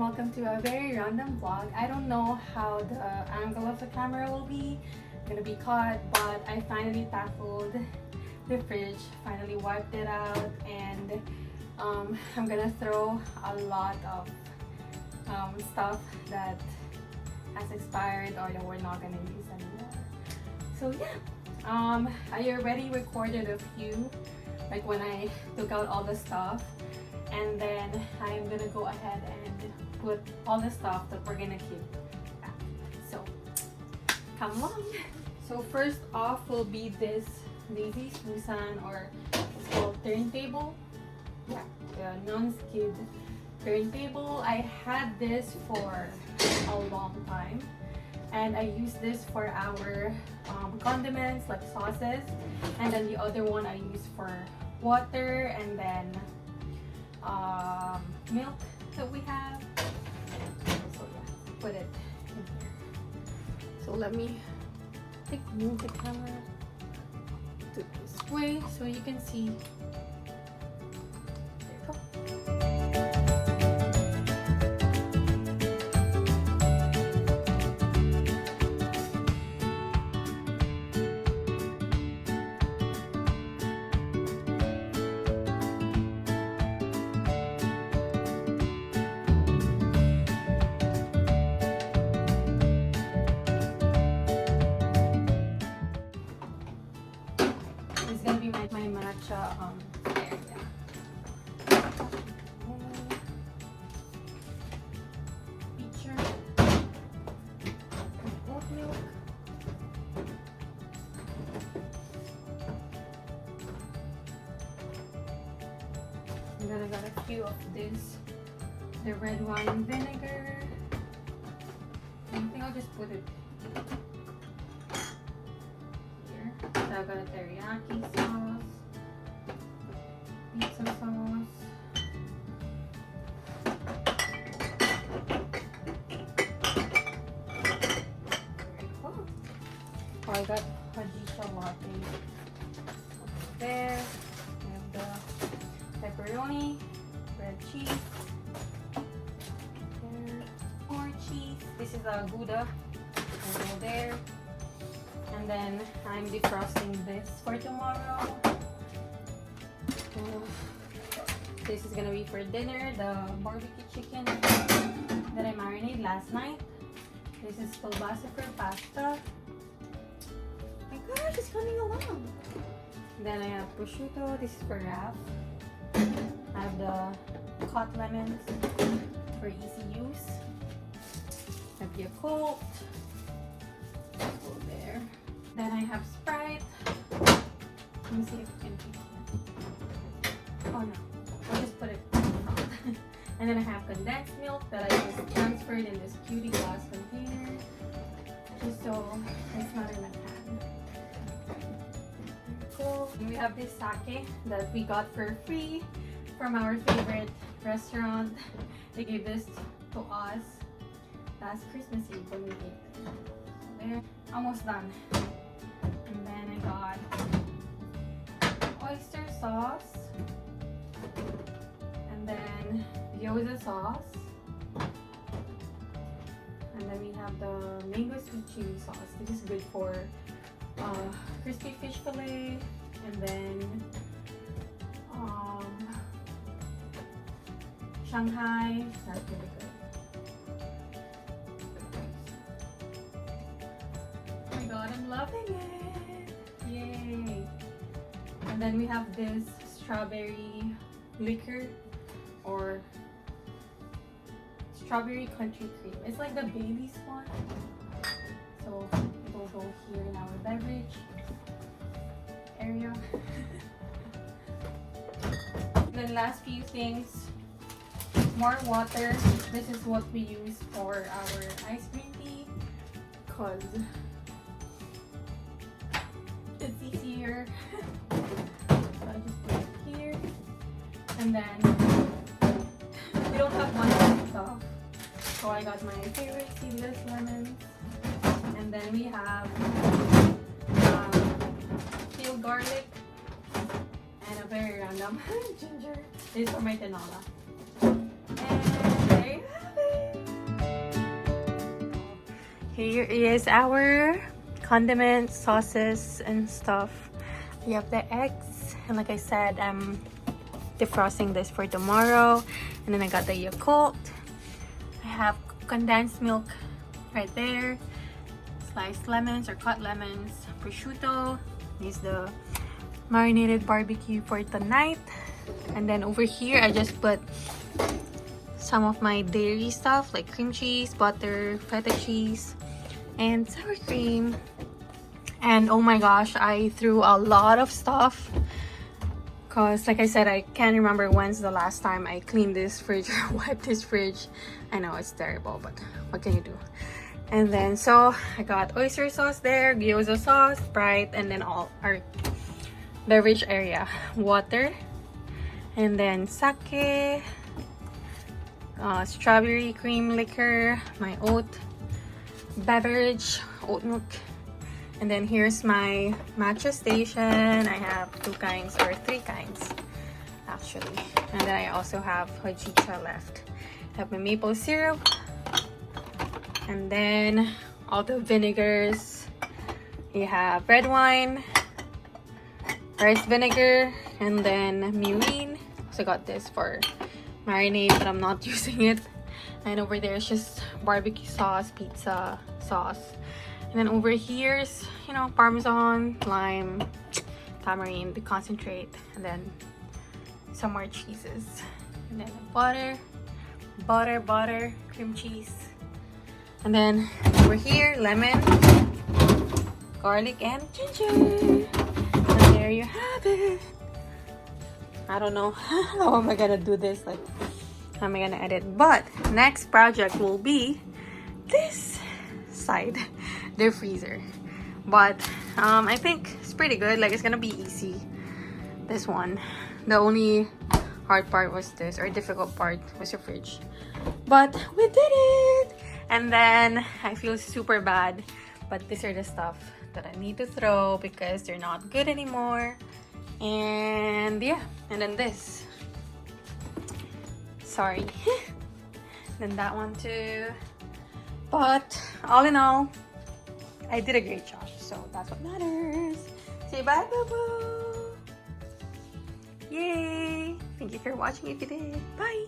welcome to a very random vlog. I don't know how the angle of the camera will be gonna be caught, but I finally tackled the fridge, finally wiped it out, and I'm gonna throw a lot of stuff that has expired or that we're not gonna use anymore. So yeah, I already recorded a few, like when I took out all the stuff, and then I'm gonna go ahead and put all the stuff that we're gonna keep back. So come along. So first off will be this Lazy Susan, or it's called turntable. Yeah, the non-skid turntable. I had this for a long time, and I use this for our condiments like sauces, and then the other one I use for water, and then milk that we have. So yeah, put it in here. So let me move the camera to this way so you can see. There you go. It's gonna be my matcha area. Feature oat milk. I'm gonna get a few of this, the red wine vinegar. I think I'll just put it here. So I've got a teriyaki sauce, pizza sauce, oh, I got Hajisha latte there. We have the pepperoni, red cheese, there, more cheese. This is a Gouda, and go there. And then I'm defrosting this for tomorrow. So this is gonna be for dinner, the barbecue chicken that I marinated last night. This is kielbasa for pasta. Oh my gosh, it's coming along. Then I have prosciutto. This is for wrap. I have the cut lemons for easy use. I have Yakult. Go there. Then I have Sprite. Let me see if I can keep it. Oh no, I'll just put it out. And then I have condensed milk that I just transferred in this cutie glass container, just so it's not in a can. Cool. And we have this sake that we got for free from our favorite restaurant. They gave this to us last Christmas Eve when we ate. There, almost done. And then I got oyster sauce, and then gyoza sauce, and then we have the mango sweet chili sauce. This is good for crispy fish fillet, and then Shanghai. That's really good. Oh my god, I'm loving it! Yay! And then we have this strawberry liquor, or strawberry country cream. It's like the Bailey's one. So it will go here in our beverage area. And then last few things, more water. This is what we use for our ice green tea, cause it's easier. So I just put it here, and then we don't have much stuff, so I got my favorite seedless lemons, and then we have peeled garlic, and a very random ginger. This is for my tinola. And there you have it. Here is our condiments, sauces, and stuff. We have the eggs, and like I said, I'm defrosting this for tomorrow. And then I got the Yakult. I have condensed milk right there, sliced lemons or cut lemons, prosciutto. Is the marinated barbecue for tonight. And then over here I just put some of my dairy stuff like cream cheese, butter, feta cheese, and sour cream. And oh my gosh, I threw a lot of stuff because like I said, I can't remember when's the last time I cleaned this fridge or wiped this fridge. I know it's terrible, but what can you do? And then so I got oyster sauce there, gyoza sauce, Sprite, and then all our beverage area, water, and then sake, strawberry cream liquor, my oat beverage, oat milk. And then here's my matcha station. I have 2 kinds or 3 kinds actually. And then I also have hojicha left. I have my maple syrup, and then all the vinegars. You have red wine, rice vinegar, and then mirin. So I got this for marinade, but I'm not using it. And over there is just barbecue sauce, pizza sauce. And then over here is, you know, parmesan, lime, tamarind, the concentrate, and then some more cheeses. And then butter, cream cheese. And then over here, lemon, garlic, and ginger. And there you have it. I don't know how am I gonna do this, like how am I gonna edit, but next project will be this side, the freezer. But I think it's pretty good, like it's gonna be easy, this one. The only hard part was this, or difficult part was the fridge, but we did it. And then I feel super bad, but these are the stuff that I need to throw because they're not good anymore. And yeah, and then this, sorry. Then that one too. But all in all, I did a great job, so that's what matters. Say bye, boo-boo. Yay! Thank you for watching if you did. Bye!